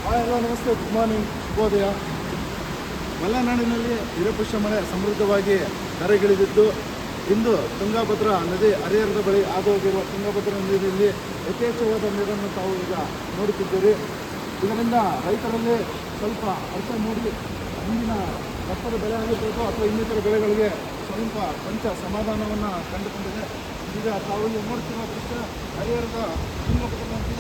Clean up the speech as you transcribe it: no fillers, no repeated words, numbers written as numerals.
Hello ನಮಸ್ತೆ, good morning, ಶುಭೋದಯ. ಮಲೆನಾಡಿನಲ್ಲಿ ನಿರಪುಷ್ಯ ಮಳೆ ಸಮೃದ್ಧವಾಗಿ ಧರೆಗಿಳಿದಿದ್ದು ಇಂದು ತುಂಗಭದ್ರಾ ನದಿ ಹರಿಹರದ ಬಳಿ ಹಾದು ಹೋಗಿರುವ ತುಂಗಭದ್ರಾ ನದಿಯಲ್ಲಿ ಯಥೇಚ್ಛವಾದ ನೀರನ್ನು ತಾವು ಈಗ ನೋಡುತ್ತಿದ್ದೀರಿ. ಇದರಿಂದ ರೈತರಲ್ಲಿ ಸ್ವಲ್ಪ ಹರ್ಷ ಮೂಡಿ ಮುಂದಿನ ಭತ್ತದ ಬೆಳೆ ಆಗಿರ್ಬೋದು ಅಥವಾ ಇನ್ನಿತರ ಬೆಳೆಗಳಿಗೆ ಸ್ವಲ್ಪ ಕೊಂಚ ಸಮಾಧಾನವನ್ನು ಕಂಡುಕೊಂಡಿದೆ. ಈಗ ತಾವು ಇಲ್ಲಿ ನೋಡ್ತಿರುವ ದೃಶ್ಯ ಹರಿಹರದ ತುಂಗಭದ್ರಾ ನದಿ